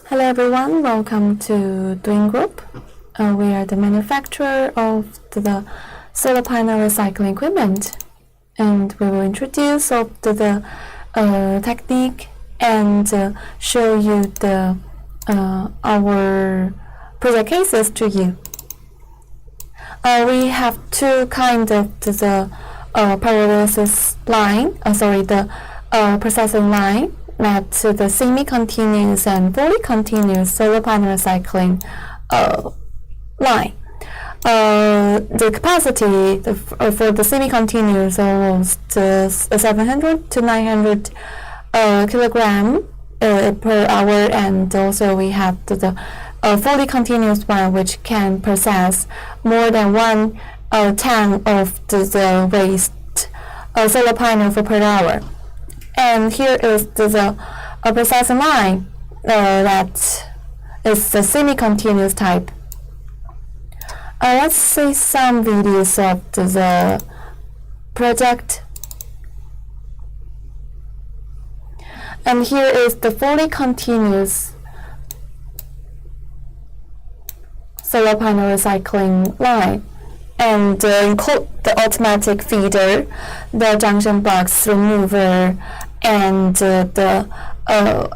Hello everyone, welcome to Doing Group. We are the manufacturer of the solar panel recycling equipment, and we will introduce the technique and show you the our project cases to you. We have two kinds of the pyrolysis line, the processing line. That's the semi-continuous and fully continuous solar panel recycling line. The capacity for the semi-continuous almost 700 to 900 kilogram per hour, and also we have the fully continuous one, which can process more than 1 ton of the waste solar panel per hour. And here is the processing line that is the semi-continuous type. Let's see some videos of the project. And here is the fully continuous solar panel recycling line. And include the automatic feeder, the junction box remover, and the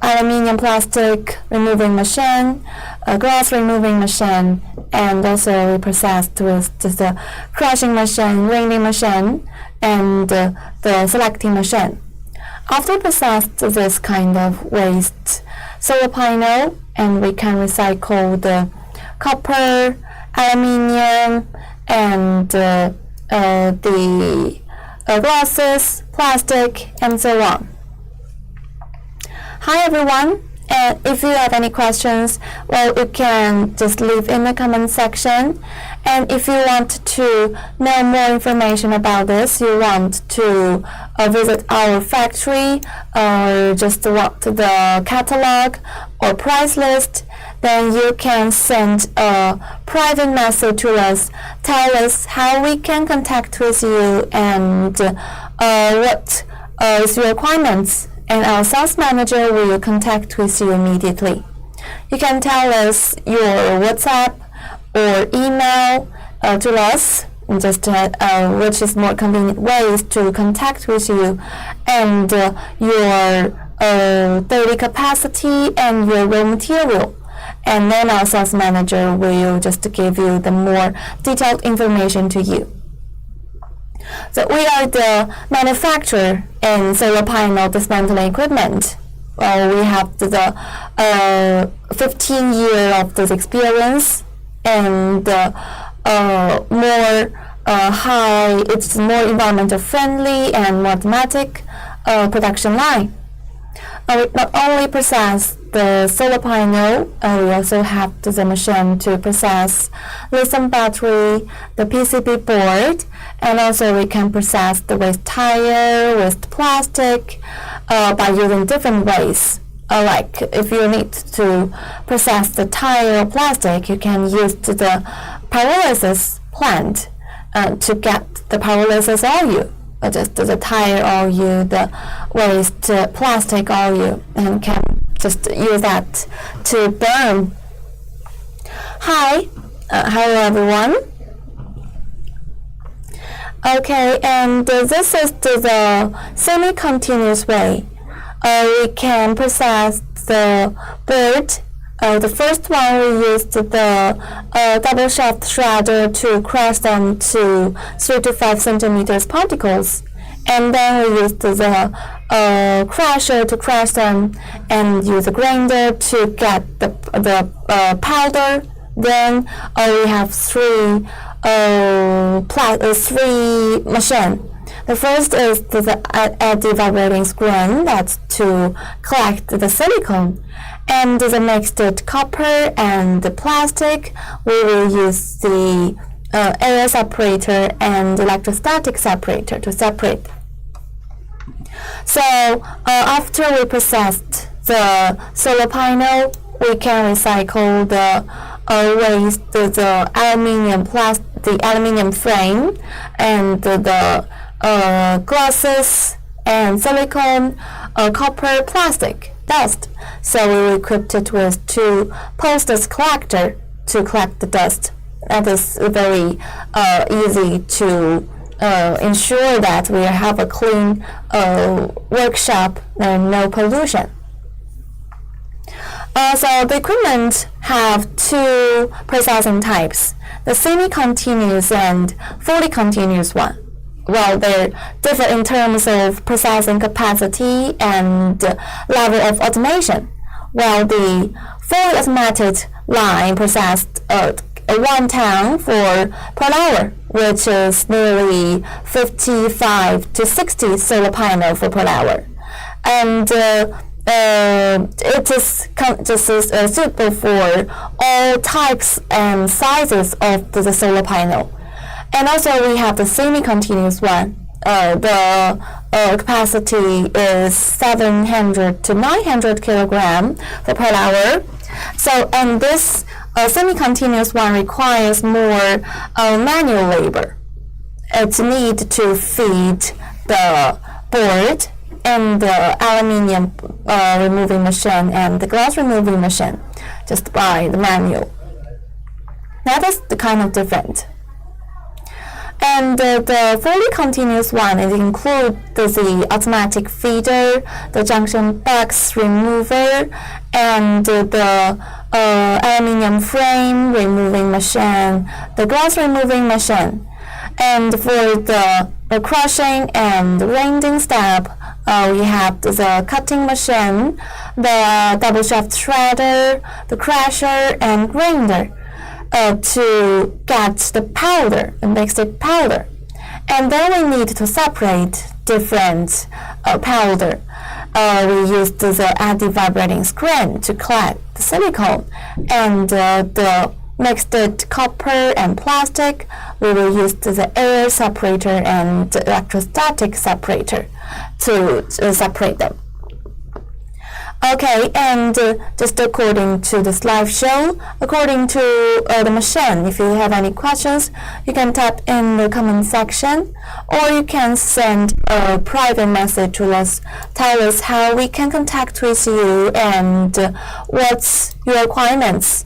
aluminium plastic removing machine, glass removing machine, and also processed with the crushing machine, grinding machine, and the selecting machine. After processed this kind of waste solar panel, and we can recycle the copper, aluminium, and the glasses, plastic, and so on. Hi everyone, and if you have any questions, well, you can just leave in the comment section. And if you want to know more information about this, you want to visit our factory, or just want the catalog or price list, then you can send a private message to us. Tell us how we can contact with you and what is your requirements, and our sales manager will contact with you immediately. You can tell us your WhatsApp or email to us, just which is more convenient ways to contact with you, and your daily capacity and your raw material. And then our sales manager will just give you the more detailed information to you. So we are the manufacturer in solar panel dismantling equipment. We have the 15 years of this experience, and it's more environmental friendly and more automatic production line. We not only process the solar panel, we also have the machine to process lithium battery, the PCB board, and also we can process the waste tire, waste plastic by using different ways. Like if you need to process the tire or plastic, you can use the pyrolysis plant to get the pyrolysis oil. Just the tire oil, the waste plastic oil, and can just use that to burn. Hi, hello everyone. Okay, and this is the semi-continuous way. We can process the board. The first one, we used the double shaft shredder to crush them to 3 to 5 centimeters particles, and then we used the crusher to crush them, and use a grinder to get the powder. Then we have three machines. The first is the additive vibrating screen, that's to collect the silicone. And the next is copper and the plastic. We will use the air separator and electrostatic separator to separate. So after we processed the solar panel, we can recycle the waste, the aluminium frame, and the glasses and silicone, copper, plastic. dust. So we equipped it with two post-dust collector to collect the dust. That is very easy to ensure that we have a clean workshop and no pollution. So the equipment have two processing types, the semi-continuous and fully continuous one. Well, they differ in terms of processing capacity and level of automation. While the fully automated line processed 1 ton per hour, which is nearly 55 to 60 solar panels per hour, and it is just suitable for all types and sizes of the solar panel. And also we have the semi-continuous one. The capacity is 700 to 900 kilogram per hour. So, and this semi-continuous one requires more manual labor. It needs to feed the board and the aluminium removing machine and the glass removing machine just by the manual. That is the kind of different. And the fully continuous one, it includes the automatic feeder, the junction box remover, and the aluminium frame removing machine, the glass removing machine. And for the crushing and grinding step, we have the cutting machine, the double shaft shredder, the crusher, and grinder to get the powder, the mixed powder. And then we need to separate different powder. We used the anti-vibrating screen to collect the silicone, and the mixed copper and plastic, we will use the air separator and the electrostatic separator to separate them. Okay, and just according to the slideshow, according to the machine, if you have any questions, you can type in the comment section, or you can send a private message to us, tell us how we can contact with you and what's your requirements.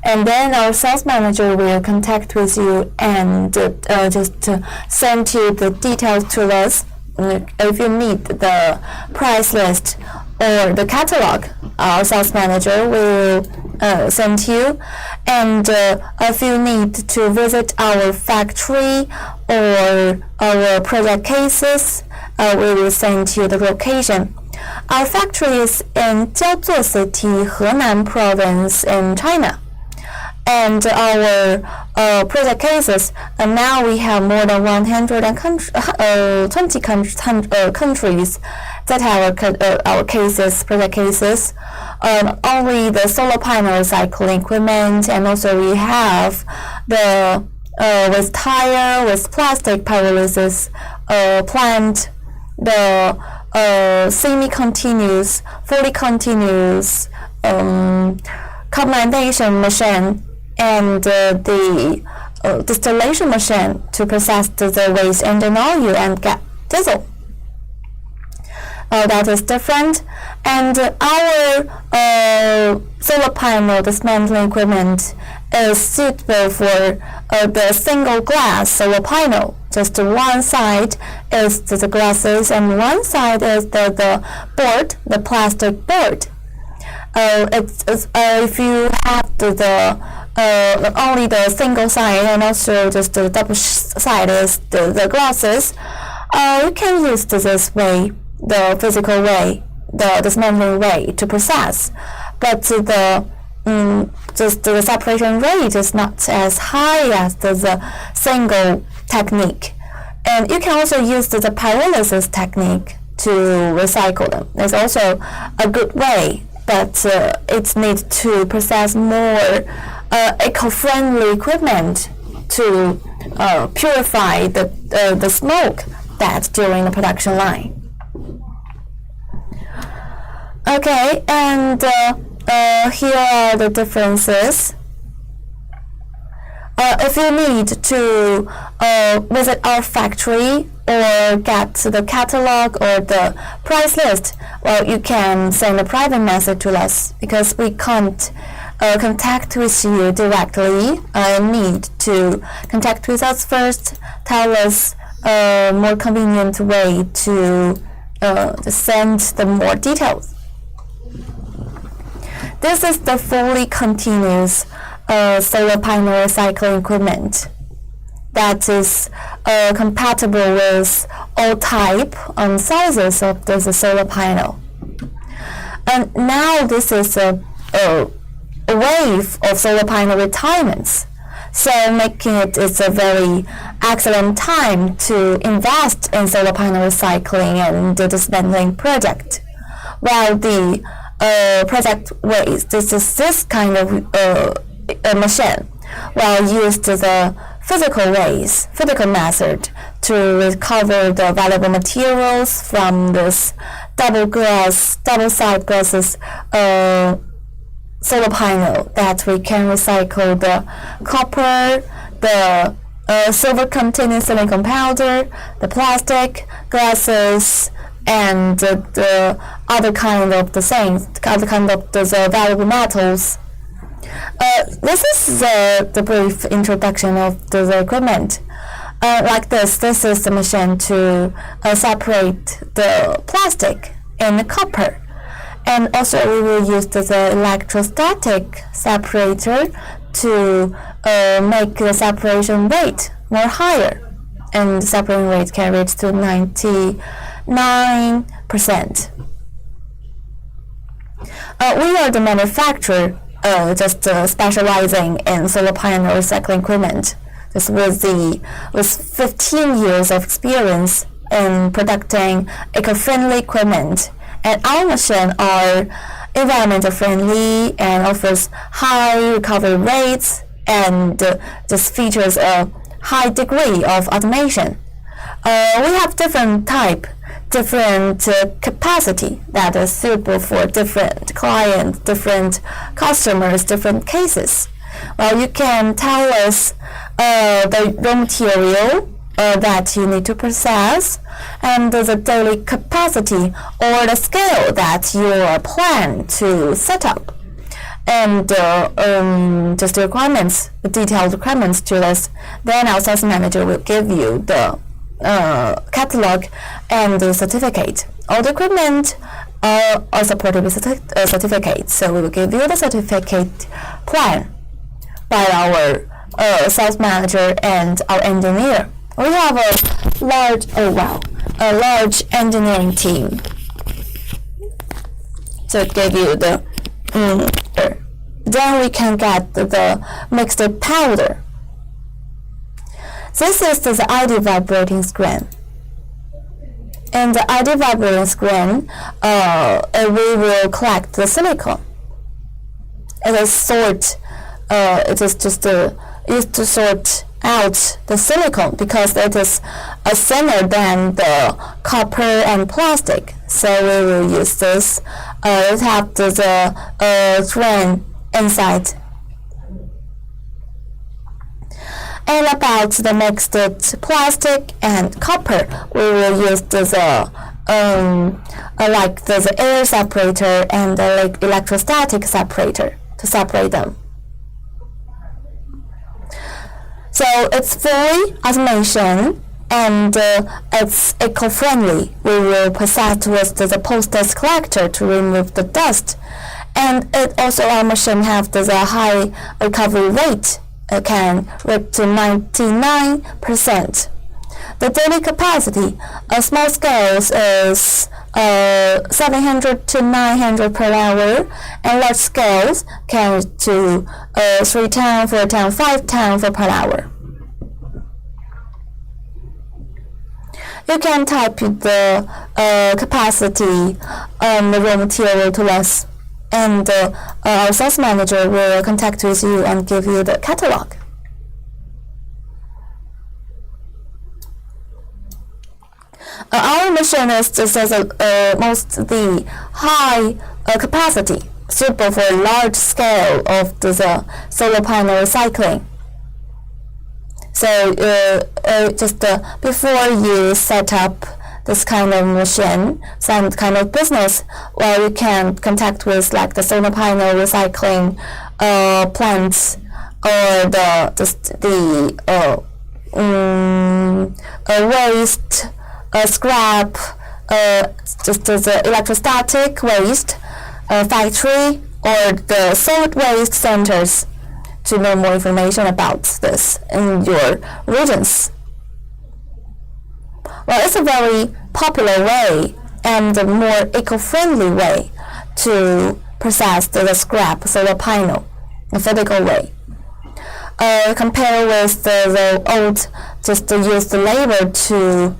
And then our sales manager will contact with you and just send you the details to us. If you need the price list or the catalog, our sales manager will send you. And if you need to visit our factory or our project cases, we will send you the location. Our factory is in Jiaozuo City, Henan Province in China. And our project cases, and now we have more than 120 countries that have our cases, project cases. Only the solar panel recycling equipment, and also we have the with tire, with plastic pyrolysis plant, the semi-continuous, fully continuous carbonization machine, and the distillation machine to process the waste engine oil and get diesel. That is different. And our solar panel dismantling equipment is suitable for the single glass solar panel. Just one side is the glasses and one side is the board, the plastic board. If you have the only the single side and also just the double side is the glasses, you can use this way, the physical way, the dismantling way to process, but just the separation rate is not as high as the single technique. And you can also use the pyrolysis technique to recycle them. It's also a good way, but it needs to process more eco-friendly equipment to purify the smoke that's during the production line. Okay, and here are the differences. If you need to visit our factory, or get the catalog or the price list, well, you can send a private message to us because we can't contact with you directly. Need to contact with us first. Tell us a more convenient way to send the more details. This is the fully continuous solar panel recycling equipment that is compatible with all type and sizes of the solar panel. And now this is a wave of solar panel retirements, so making it is a very excellent time to invest in solar panel recycling and the dismantling project. While the project waste, this kind of machine, while used the physical method to recover the valuable materials from this double-side glasses solar panel, that we can recycle the copper, the silver containing silicon powder, the plastic, glasses, and the other kind of the valuable metals. This is the brief introduction of the equipment. Like this is the machine to separate the plastic and the copper. And also we will use the electrostatic separator to make the separation rate more higher. And the separation rate can reach to 99%. We are the manufacturer specializing in solar panel recycling equipment. Just with 15 years of experience in producing eco-friendly equipment, and our machines are environmental friendly and offers high recovery rates and just features a high degree of automation. We have different capacity that is suitable for different clients, different customers, different cases. Well, you can tell us the raw material that you need to process and the daily capacity or the scale that you plan to set up. And just the requirements, the detailed requirements to this. Then our sales manager will give you the catalog and the certificate. All the equipment are supported with certificates, so we will give you the certificate plan by our sales manager and our engineer. We have a large engineering team to give you the then we can get the mixed powder. This is the ID vibrating screen. In the ID vibrating screen, we will collect the silicon. It is just used to sort out the silicon because it is thinner than the copper and plastic. So we will use this. It have the screen inside. And about the mixed plastic and copper, we will use like the air separator and the electrostatic separator to separate them. So it's fully automation and it's eco-friendly. We will process with the post-dust collector to remove the dust. And it also, our machine have the high recovery rate. It can reach to 99%. The daily capacity of small scales is 700 to 900 per hour, and large scales can reach to 3 ton, 4 ton, 5 ton per hour. You can type the capacity and the raw material to us, and our sales manager will contact with you and give you the catalog. Our machine is just as the high capacity, suitable for a large scale of the solar panel recycling. So just before you set up this kind of machine, some kind of business, well, you can contact with like the solar panel recycling plants or waste, scrap, just the electrostatic waste factory or the solid waste centers to know more information about this in your regions. Well, it's a very popular way and a more eco-friendly way to process the scrap solar panel, a physical way. Compared with the old, just use the labor to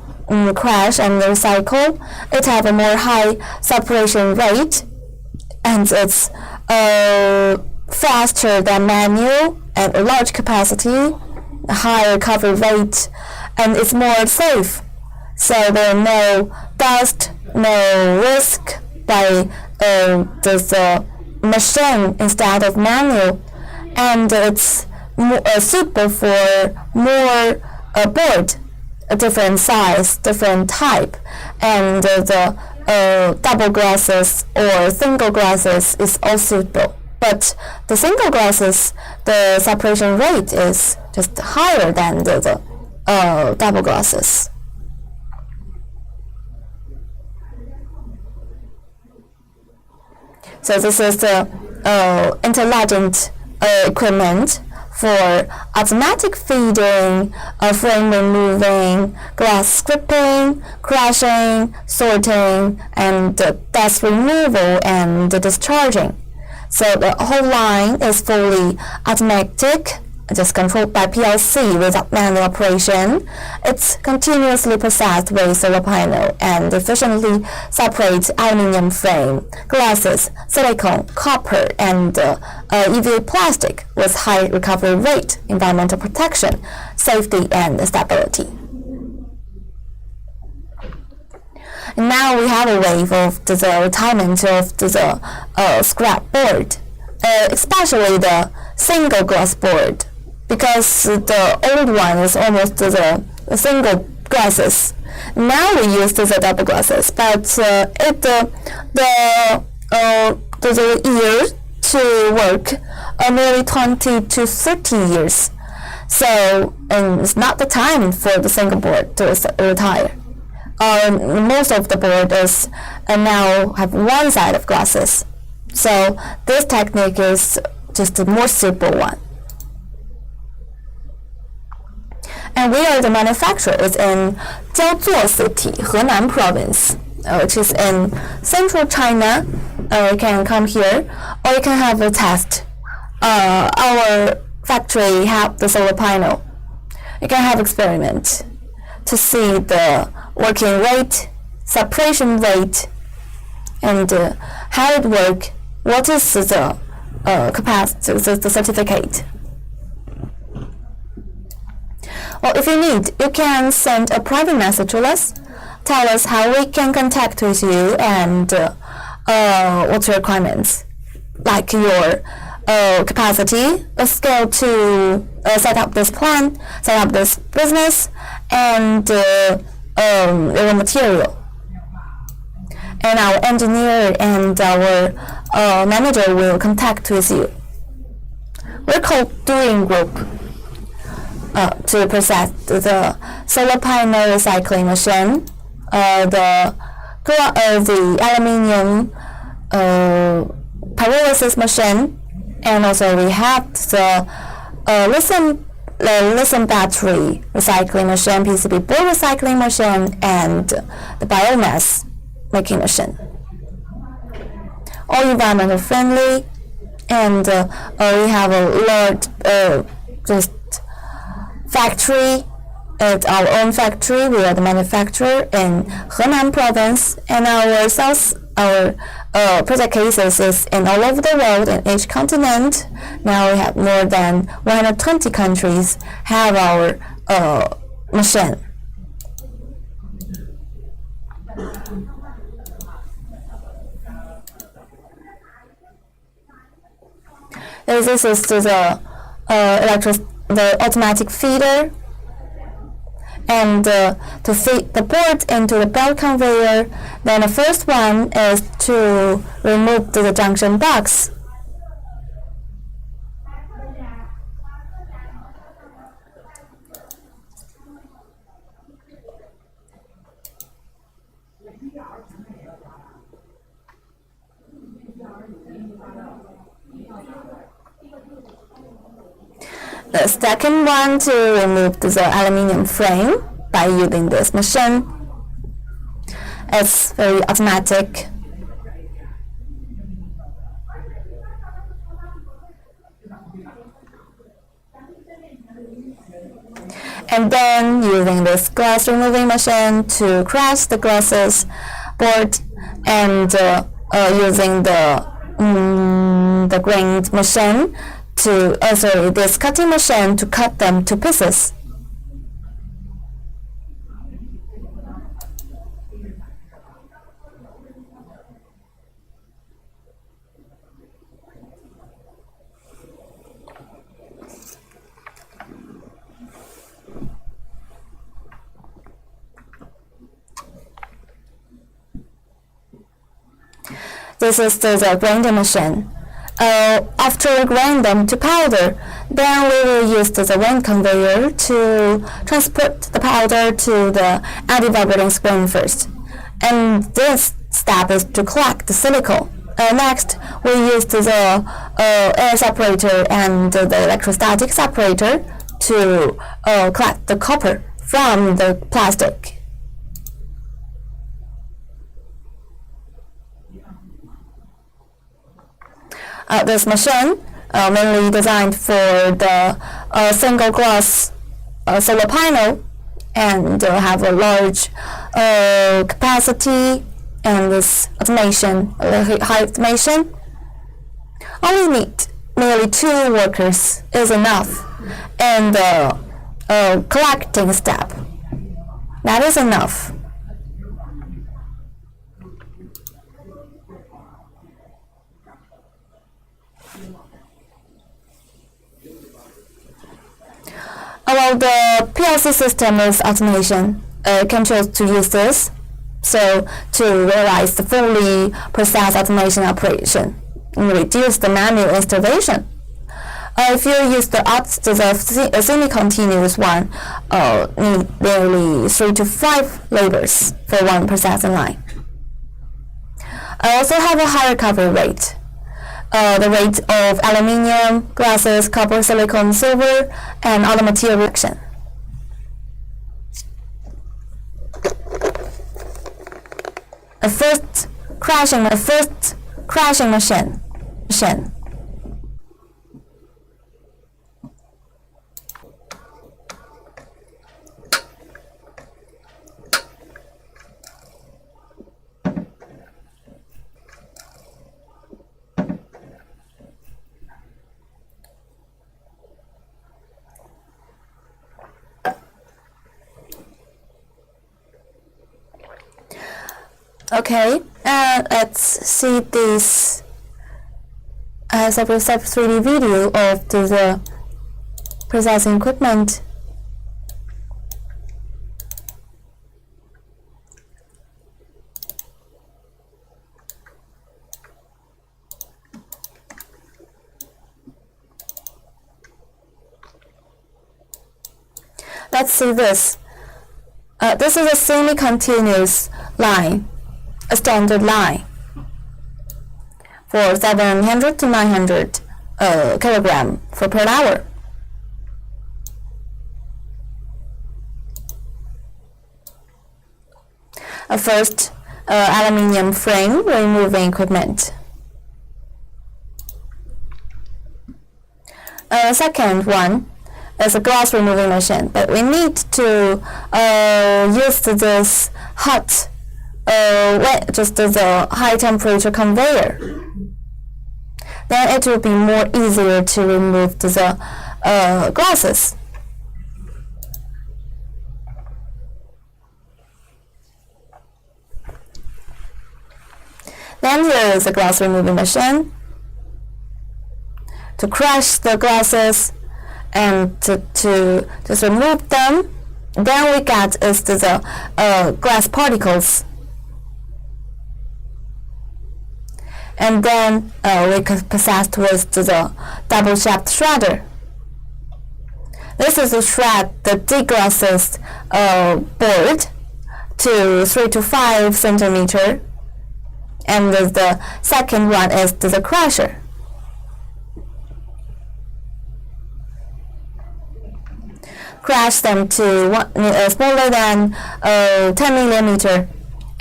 crash and recycle, it have a more high separation rate, and it's faster than manual and a large capacity, a higher recovery rate, and it's more safe. So there are no dust, no risk by this machine instead of manual, and it's more, suitable for more board, a different size, different type, and the double glasses or single glasses is also suitable. But the single glasses, the separation rate is just higher than the double glasses. So this is the intelligent equipment for automatic feeding, frame removing, glass stripping, crushing, sorting, and dust removal and discharging. So the whole line is fully automatic, just controlled by PLC without manual operation. It's continuously processed with solar panel and efficiently separates aluminum frame, glasses, silicone, copper, and EVA plastic with high recovery rate, environmental protection, safety, and stability. And now we have a wave of the retirement of the scrap board, especially the single glass board, because the old one is almost the single glasses. Now we use the double glasses, but the years to work nearly 20 to 30 years. So it's not the time for the single board to retire. Most of the board is now have one side of glasses. So this technique is just a more simple one. And we are the manufacturers in Jiaozuo City, Henan Province, which is in central China. You can come here, or you can have a test. Our factory have the solar panel. You can have experiment to see the working rate, separation rate, and how it work. What is the capacity, the certificate? Well, if you need, you can send a private message to us. Tell us how we can contact with you and what's your requirements, like your capacity, a scale to set up this plan, set up this business, and raw material. And our engineer and our manager will contact with you. We're called Doing Group. To process the solar panel recycling machine, the aluminium pyrolysis machine, and also we have the lithium battery recycling machine, PCB board recycling machine, and the biomass making machine. All environmental friendly, and we have a large just factory. It's our own factory. We are the manufacturer in Henan Province, and our project cases is in all over the world in each continent. Now we have more than 120 countries have our machine. This is the automatic feeder and to fit the board into the belt conveyor. Then the first one is to remove the junction box. The second one to remove the aluminum frame by using this machine. It's very automatic. And then using this glass removing machine to crash the glasses board, and using the grind machine to this cutting machine to cut them to pieces. This is the grinding machine. After grind them to powder, then we will use the wind conveyor to transport the powder to the anti-vibrating spring first. And this step is to collect the silicone. Next, we use the air separator and the electrostatic separator to collect the copper from the plastic. This machine, mainly designed for the single glass solar panel, and have a large capacity, and this automation, high automation. Only need merely 2 workers is enough, and the collecting step, that is enough. Well, the PLC system is automation. Can choose to use this, so to realize the fully process automation operation and reduce the manual installation. If you use the semi-continuous one, need nearly 3 to 5 labors for one processing line. I also have a higher recovery rate. The rate of aluminium, glasses, copper, silicon, silver, and other material reaction. The first crashing machine. Okay, let's see this as a 3D video of the processing equipment. Let's see this. This is a semi-continuous line, a standard line for 700 to 900 kilogram per hour. First, aluminium frame removing equipment. Second one is a glass removing machine, but we need to use this hot just the high temperature conveyor. Then it will be more easier to remove the glasses. Then here is a glass removing machine to crush the glasses and to just remove them Then we get is the glass particles. And then we possessed with the double-shaped shredder. This is to shred the deglassed board to 3 to 5 centimeter, and the second one is the crusher. Crush them to smaller than 10 millimeter,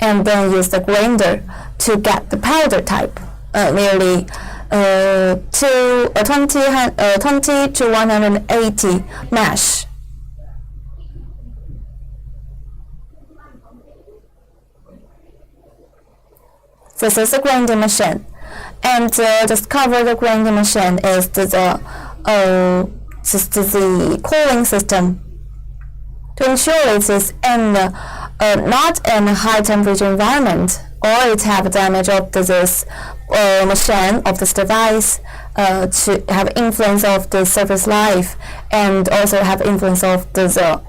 and then use the grinder to get the powder type, nearly 20 to 180 mesh. This is the grinding machine, and just cover the grinding machine is the cooling system to ensure it is in not in a high temperature environment, or it have damage of this machine of this device to have influence of the surface life, and also have influence of the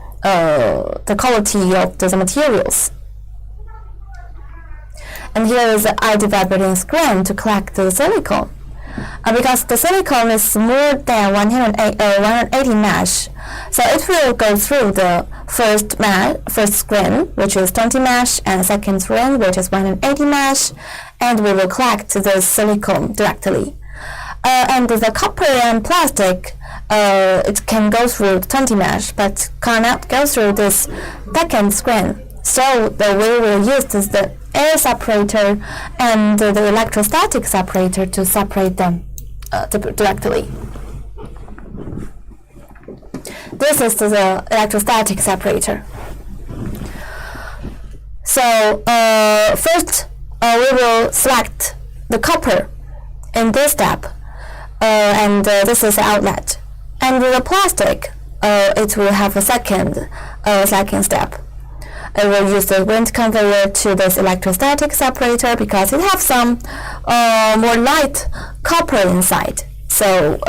quality of the materials. And here is the ID vibrating screen to collect the silicone. Because the silicone is more than 180 mesh, so it will go through the first screen, which is 20 mesh, and second screen, which is 180 mesh, and we will collect the silicone directly. And the copper and plastic, it can go through 20 mesh, but cannot go through this second screen. So we will use the air separator and the electrostatic separator to separate them directly. This is the electrostatic separator. So first we will select the copper in this step, and this is the outlet. And the plastic, it will have a second step. I will use the wind conveyor to this electrostatic separator because it has some more light copper inside. So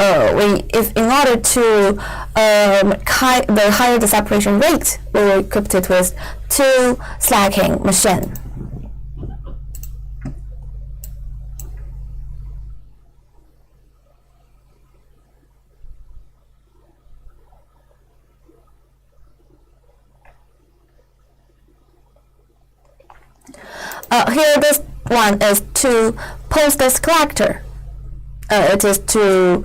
if in order to higher the separation rate, we will equip it with 2 slacking machine. Here this one is to post this collector. It is to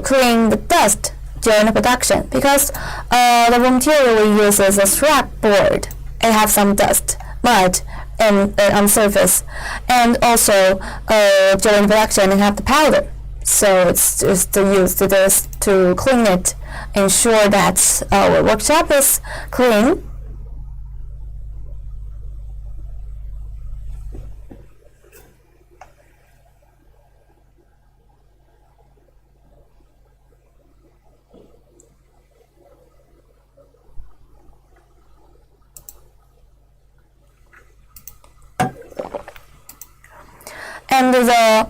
clean the dust during the production, because the raw material we use is a scrap board. It has some dust, mud on the surface, and also during production it have the powder. So it's just to use this to clean it, ensure that our workshop is clean. And the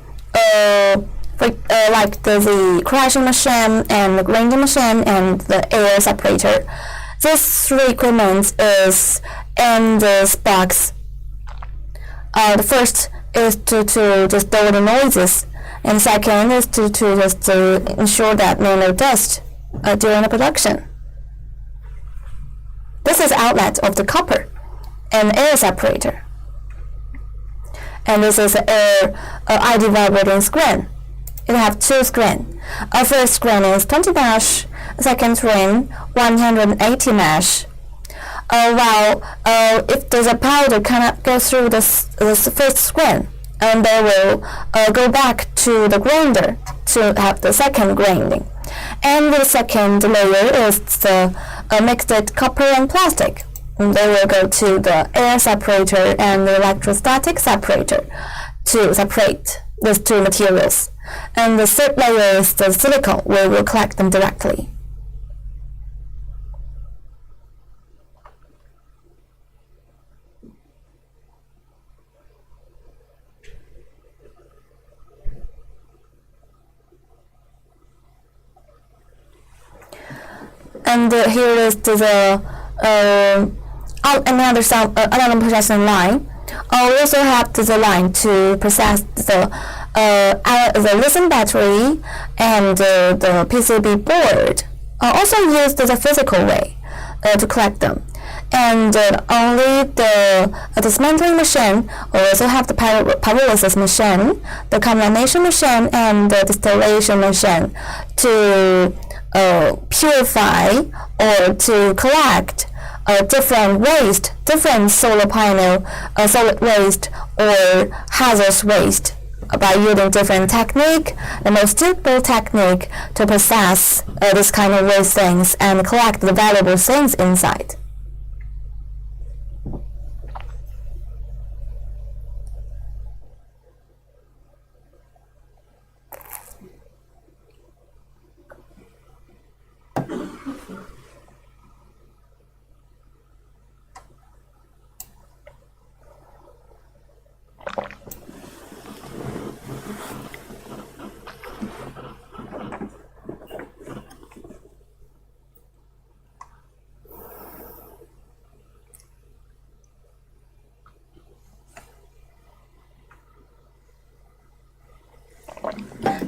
crushing machine and the grinding machine and the air separator, this 3 equipment is in this box. The first is to just do the noises, and second is to just ensure that no dust during the production. This is outlet of the copper and air separator. And this is air ID vibrating screen. It have 2 screens. Our first screen is 20 mesh, second screen 180 mesh. While if the powder cannot go through this first screen, and they will go back to the grinder to have the second grinding. And the second layer is the mixed copper and plastic. And they will go to the air separator and the electrostatic separator to separate these 2 materials. And the third layer is the silicone. We will collect them directly. And here is the another processing line. We also have the line to process the lithium battery and the PCB board. Also use the physical way to collect them. And only the dismantling machine will also have the pyrolysis machine, the combination machine, and the distillation machine to purify or to collect different waste, different solar panel, solid waste, or hazardous waste by using different technique, the most suitable technique to process this kind of waste things and collect the valuable things inside.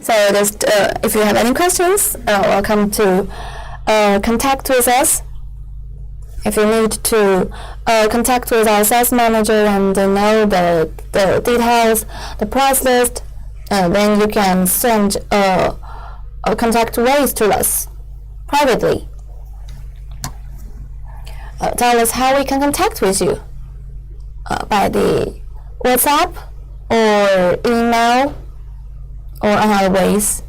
So just if you have any questions, welcome to contact with us. If you need to contact with our sales manager and know the details, the price list, then you can send a contact ways to us privately. Tell us how we can contact with you by the WhatsApp or email or other ways.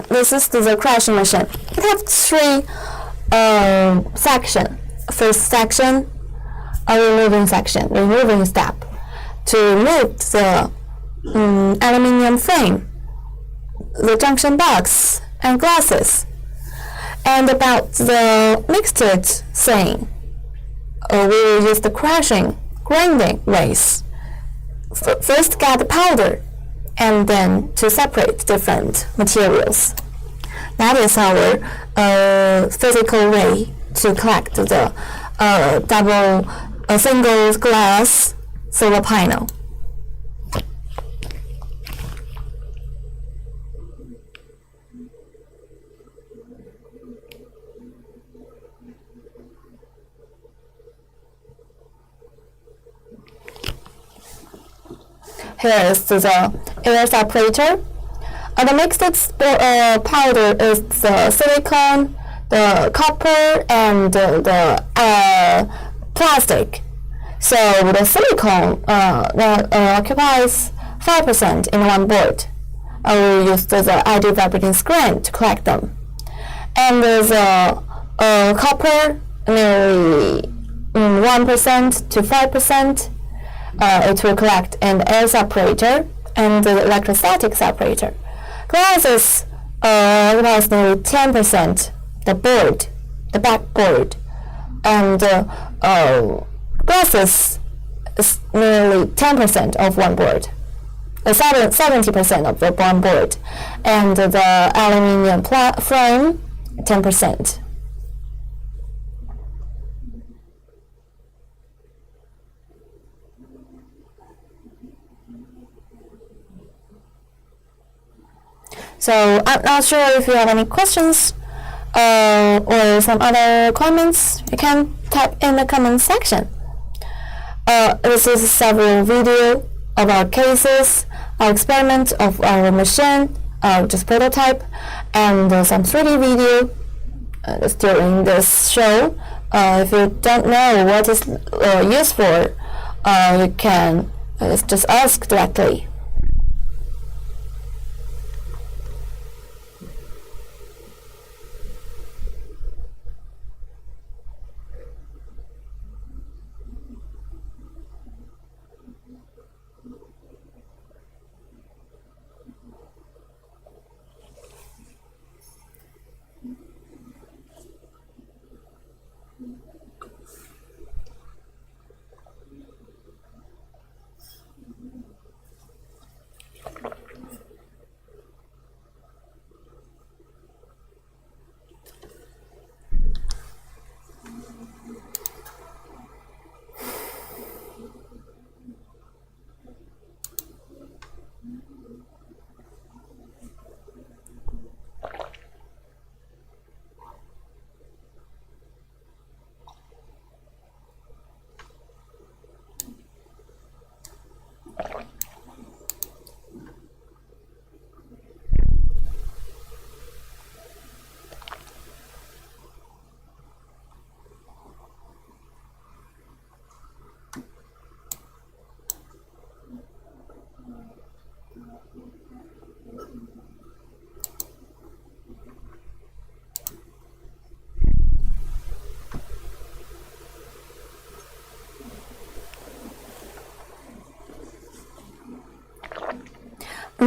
This is the crushing machine. It has three sections. First section, a removing section, removing step. To remove the aluminium frame, the junction box, and glasses. And about the mixed thing, we will use the crushing, grinding ways. First get the powder, and then to separate different materials. That is our physical way to collect the single glass solar panel. Here is the air separator. The mixed powder is the silicone, the copper, and the plastic. So the silicone occupies 5% in one board. I will use the ideal vibrating screen to collect them. And there's copper nearly 1% to 5%. It will collect an air separator and the electrostatic separator. Glasses occupies nearly 10%, the board, the backboard, and glasses is nearly 10% of one board, 70% of the one board, and the aluminium frame 10%. So I'm not sure if you have any questions or some other comments. You can type in the comment section. This is several video of our cases, our experiment of our machine, just prototype, and some 3D video during this show. If you don't know what is used for, you can just ask directly.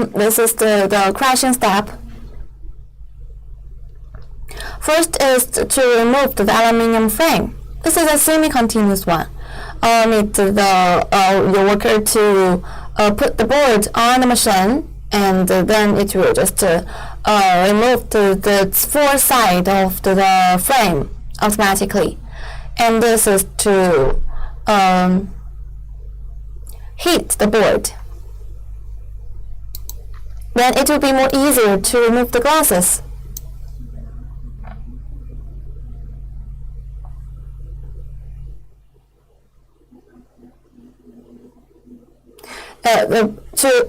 This is the crushing step. First is to remove the aluminum frame. This is a semi-continuous one. Need your worker to put the board on the machine, and then it will just remove the four sides of the frame automatically. And this is to heat the board. Then it will be more easier to remove the glasses.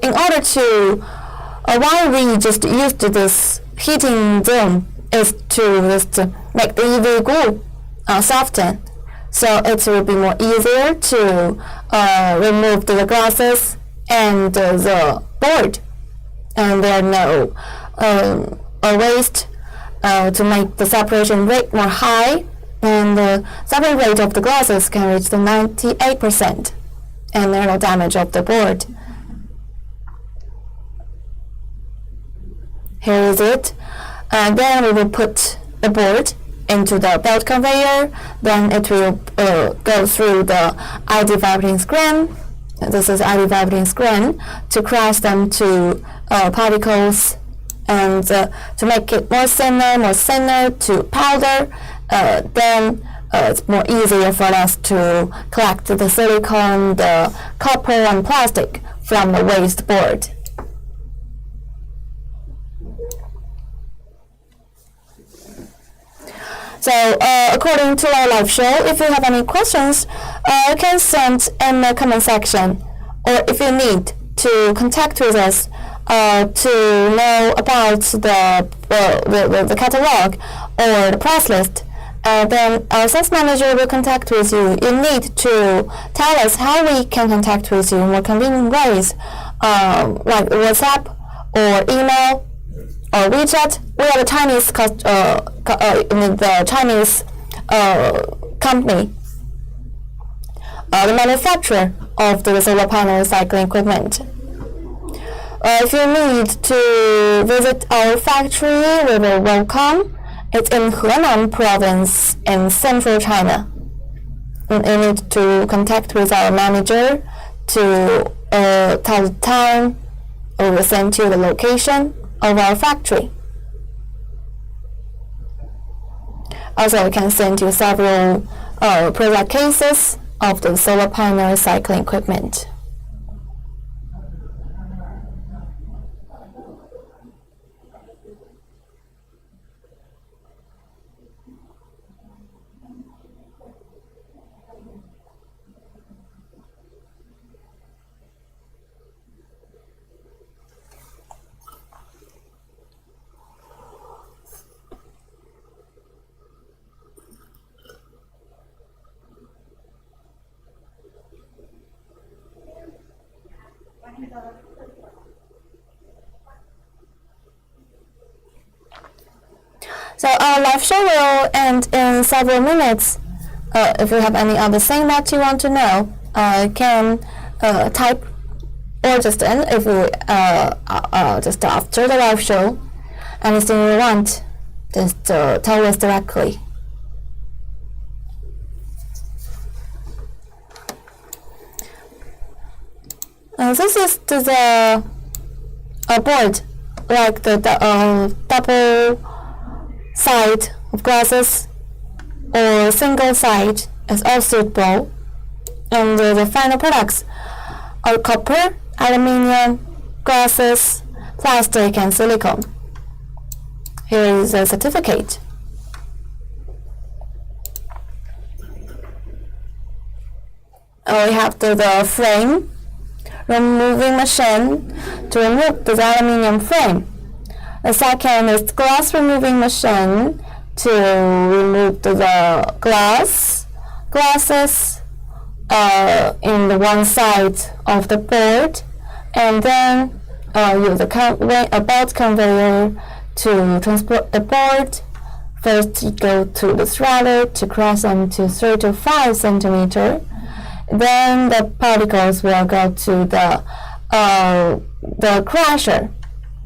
In order to why we just used this heating zone is to just make the EV glue soften, so it will be more easier to remove the glasses and the board, and there are no waste to make the separation rate more high, and the separation rate of the glasses can reach the 98%. And there are no damage of the board. Here is it. Then we will put the board into the belt conveyor. Then it will go through the ID vibrating screen. This is ID vibrating screen to crush them to particles, and to make it more thinner to powder. Then it's more easier for us to collect the silicone, the copper, and plastic from the waste board. So, according to our live show, if you have any questions, you can send in the comment section, or if you need to contact with us to know about the catalog or the price list. Then our sales manager will contact with you. You need to tell us how we can contact with you in more convenient ways, like WhatsApp or email or WeChat. We are the Chinese company, the manufacturer of the solar panel recycling equipment. If you need to visit our factory, we will welcome. It's in Henan province in central China. You need to contact with our manager to tell the time, or we'll send you the location of our factory. Also, we can send you several product cases of the solar panel recycling equipment. So our live show will end in several minutes. If you have any other thing that you want to know, you can type or just in if you just after the live show. Anything you want, just tell us directly. This is the board, like the double side of glasses or single side is all suitable. And the final products are copper, aluminium, glasses, plastic, and silicone. Here is a certificate. We have the frame removing machine to remove the aluminium frame. The second is glass removing machine to remove the glasses in the one side of the board, and then use a belt conveyor to transport the board. First, you go to the shredder to crush them to 3 to 5 centimeters. Then the particles will go to the the crusher.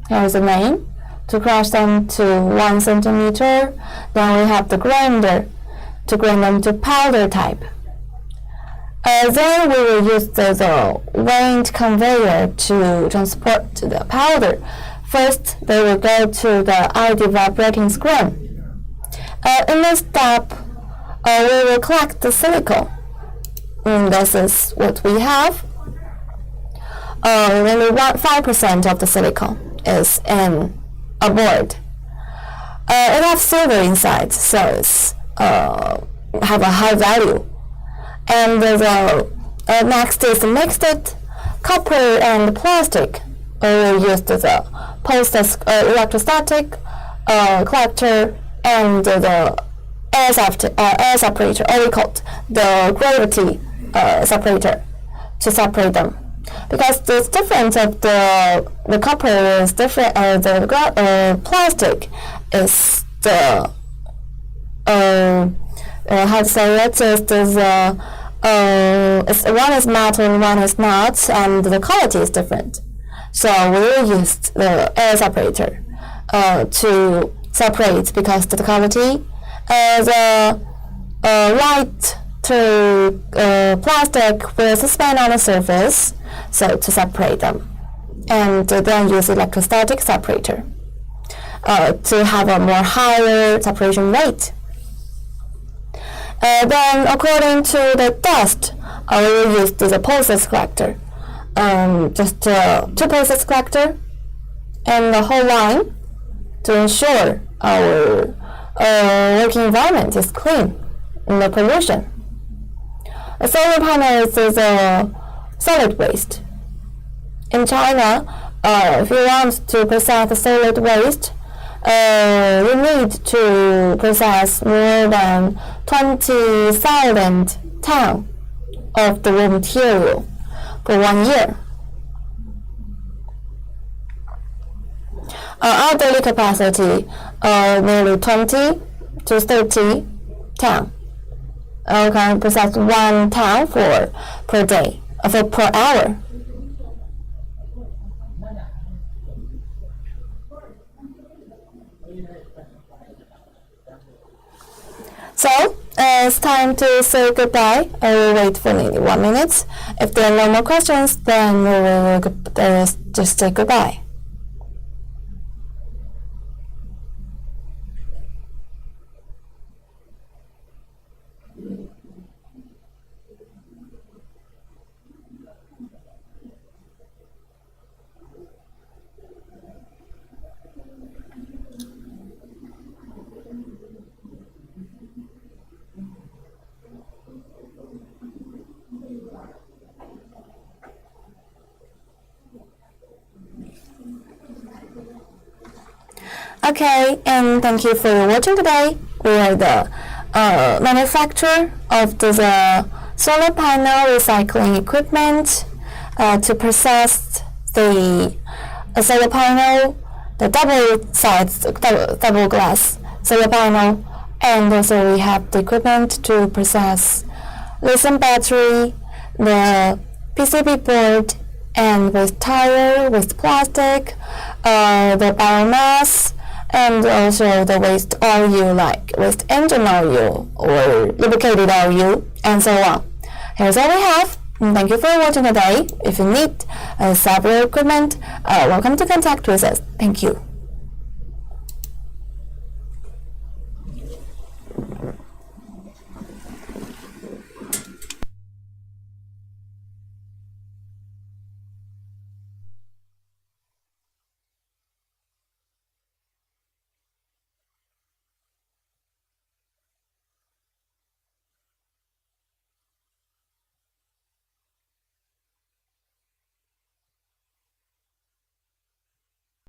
Here's the name. To crush them to 1 centimeter. Then we have the grinder to grind them to powder type. Then we will use the wind conveyor to transport the powder. First, they will go to the ID vibrating screen. In this step, we will collect the silicone. This is what we have. Only 5% of the silicone is in a board. It has silver inside, so it's have a high value. And next is mixed copper and plastic. We will use the electrostatic collector and the air separator, or we call it the gravity separator, to separate them. Because the difference of the copper is different, the plastic is the how to say it, is one is metal and one is not, and the quality is different. So we will use the air separator to separate, because the quality, the light to plastic will suspend on the surface, so to separate them, and then use electrostatic separator to have a more higher separation rate. Then, according to the dust, we will use the pulses collector, just 2 pulses collector, and the whole line to ensure our working environment is clean and no pollution. A solar panel is a solid waste. In China, if you want to process the solid waste, you need to process more than 20,000 tons of the raw material for 1 year. Our daily capacity nearly 20 to 30 tons. We can process 1 ton per day, per hour. So, it's time to say goodbye. I will wait for nearly 1 minute. If there are no more questions, then we will just say goodbye. Okay, and thank you for watching today. We are the manufacturer of the solar panel recycling equipment to process the solar panel, the double glass solar panel, and also we have the equipment to process lithium battery, the PCB board, and with tire, with plastic, the biomass, and also the waste oil, like waste engine oil or lubricated oil, and so on. Here's all we have. Thank you for watching today. If you need several equipment, welcome to contact with us. Thank you.